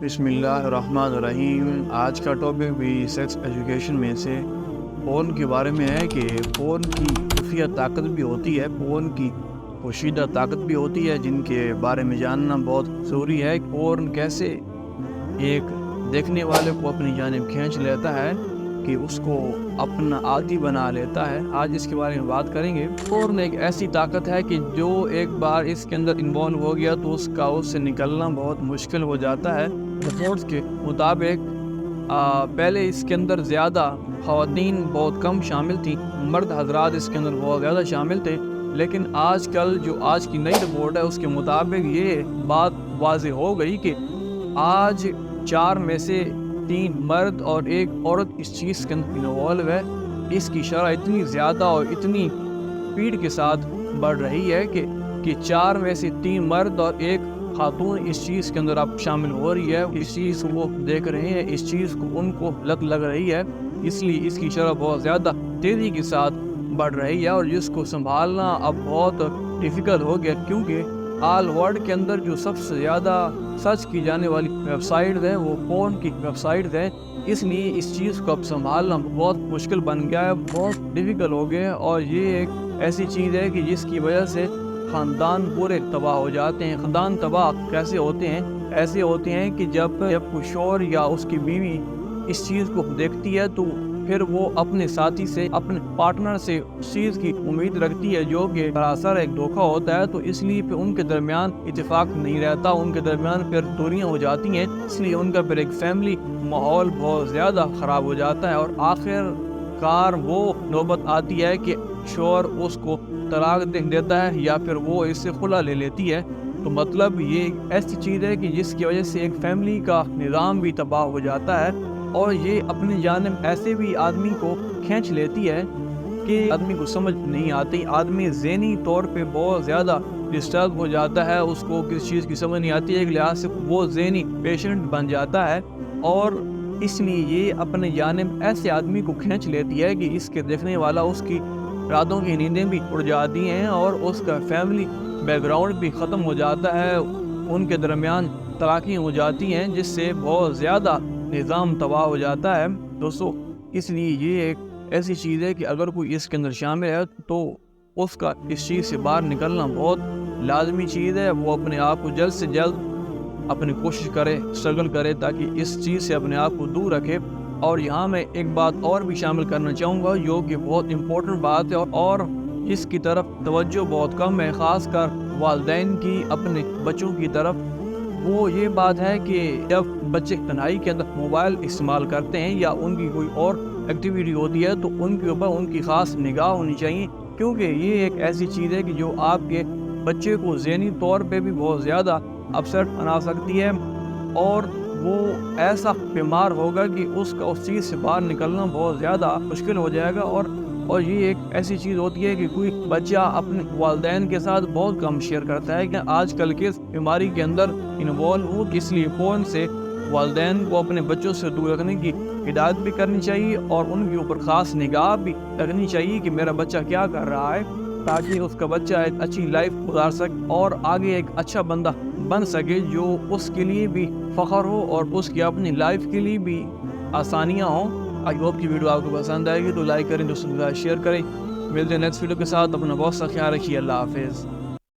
بسم اللہ الرحمن الرحیم۔ آج کا ٹاپک بھی سیکس ایجوکیشن میں سے فون کے بارے میں ہے کہ فون کی خفیہ طاقت بھی ہوتی ہے، فون کی پوشیدہ طاقت بھی ہوتی ہے، جن کے بارے میں جاننا بہت ضروری ہے۔ فون کیسے ایک دیکھنے والے کو اپنی جانب کھینچ لیتا ہے کہ اس کو اپنا عادی بنا لیتا ہے، آج اس کے بارے میں بات کریں گے۔ فون ایک ایسی طاقت ہے کہ جو ایک بار اس کے اندر انوالو ہو گیا تو اس سے نکلنا بہت مشکل ہو جاتا ہے۔ رپورٹس کے مطابق پہلے اس کے اندر زیادہ خواتین بہت کم شامل تھیں، مرد حضرات اس کے اندر بہت زیادہ شامل تھے، لیکن آج کی نئی رپورٹ ہے اس کے مطابق یہ بات واضح ہو گئی کہ آج 4 میں سے 3 مرد اور 1 عورت اس چیز کے اندر انوالو ہے۔ اس کی شرح اتنی زیادہ اور اتنی سپیڈ کے ساتھ بڑھ رہی ہے کہ 4 میں سے 3 مرد اور 1 خاتون اس چیز کے اندر اب شامل ہو رہی ہے، اس چیز کو وہ دیکھ رہے ہیں، اس چیز کو ان کو لت لگ رہی ہے، اس لیے اس کی شرح بہت زیادہ تیزی کے ساتھ بڑھ رہی ہے اور جس کو سنبھالنا اب بہت ڈیفیکلٹ ہو گیا، کیونکہ آل ورلڈ کے اندر جو سب سے زیادہ سرچ کی جانے والی ویب سائٹس ہیں وہ فون کی ویب سائٹس ہیں، اس لیے اس چیز کو اب سنبھالنا بہت مشکل بن گیا ہے، بہت ڈیفیکلٹ ہو گیا ہے۔ اور یہ ایک ایسی چیز ہے کہ جس کی وجہ سے خاندان پورے تباہ ہو جاتے ہیں۔ خاندان تباہ کیسے ہوتے ہیں؟ ایسے ہوتے ہیں کہ جب کوئی شوہر یا اس کی بیوی اس چیز کو دیکھتی ہے تو پھر وہ اپنے ساتھی سے، اپنے پارٹنر سے اس چیز کی امید رکھتی ہے جو کہ سراسر ایک دھوکہ ہوتا ہے، تو اس لیے پھر ان کے درمیان اتفاق نہیں رہتا، ان کے درمیان پھر دوریاں ہو جاتی ہیں، اس لیے ان کا پھر ایک فیملی ماحول بہت زیادہ خراب ہو جاتا ہے اور آخر کار وہ نوبت آتی ہے کہ شوہر اس کو طلاق دے دیتا ہے یا پھر وہ اس سے خلا لے لیتی ہے۔ تو مطلب یہ ایک ایسی چیز ہے کہ جس کی وجہ سے ایک فیملی کا نظام بھی تباہ ہو جاتا ہے اور یہ اپنی جانب ایسے بھی آدمی کو کھینچ لیتی ہے کہ آدمی کو سمجھ نہیں آتی، آدمی ذہنی طور پہ بہت زیادہ ڈسٹرب ہو جاتا ہے، اس کو کسی چیز کی سمجھ نہیں آتی، ایک لحاظ سے وہ ذہنی پیشنٹ بن جاتا ہے اور اس لیے یہ اپنے جانب ایسے آدمی کو کھینچ لیتی ہے کہ اس کے دیکھنے والا اس کی راتوں کی نیندیں بھی اڑ جاتی ہیں اور اس کا فیملی بیک گراؤنڈ بھی ختم ہو جاتا ہے، ان کے درمیان طلاقیں ہو جاتی ہیں جس سے بہت زیادہ نظام تباہ ہو جاتا ہے دوستو۔ اس لیے یہ ایک ایسی چیز ہے کہ اگر کوئی اس کے اندر شامل ہے تو اس کا اس چیز سے باہر نکلنا بہت لازمی چیز ہے، وہ اپنے آپ کو جلد سے جلد اپنی کوشش کرے، اسٹرگل کرے تاکہ اس چیز سے اپنے آپ کو دور رکھے۔ اور یہاں میں ایک بات اور بھی شامل کرنا چاہوں گا جو کہ بہت امپورٹنٹ بات ہے اور اس کی طرف توجہ بہت کم ہے، خاص کر والدین کی اپنے بچوں کی طرف، وہ یہ بات ہے کہ جب بچے تنہائی کے اندر موبائل استعمال کرتے ہیں یا ان کی کوئی اور ایکٹیویٹی ہوتی ہے تو ان کے اوپر ان کی خاص نگاہ ہونی چاہیے، کیونکہ یہ ایک ایسی چیز ہے کہ جو آپ کے بچے کو ذہنی طور پہ بھی بہت زیادہ اپسیٹ بنا سکتی ہے اور وہ ایسا بیمار ہوگا کہ اس کا اس چیز سے باہر نکلنا بہت زیادہ مشکل ہو جائے گا۔ اور یہ ایک ایسی چیز ہوتی ہے کہ کوئی بچہ اپنے والدین کے ساتھ بہت کم شیئر کرتا ہے کہ آج کل کے بیماری کے اندر انوالو ہو، اس لیے فون سے والدین کو اپنے بچوں سے دور رکھنے کی ہدایت بھی کرنی چاہیے اور ان کے اوپر خاص نگاہ بھی رکھنی چاہیے کہ میرا بچہ کیا کر رہا ہے، تاکہ اس کا بچہ ایک اچھی لائف گزار سکے اور آگے ایک اچھا بندہ بن سکے جو اس کے لیے بھی فخر ہو اور اس کی اپنی لائف کے لیے بھی آسانیاں ہوں۔ آئی ہوپ کی ویڈیو آپ کو پسند آئے گی تو لائک کریں، دوستوں کے ساتھ شیئر کریں۔ ملتے ہیں نیکسٹ ویڈیو کے ساتھ، اپنا بہت سا خیال رکھیے، اللہ حافظ۔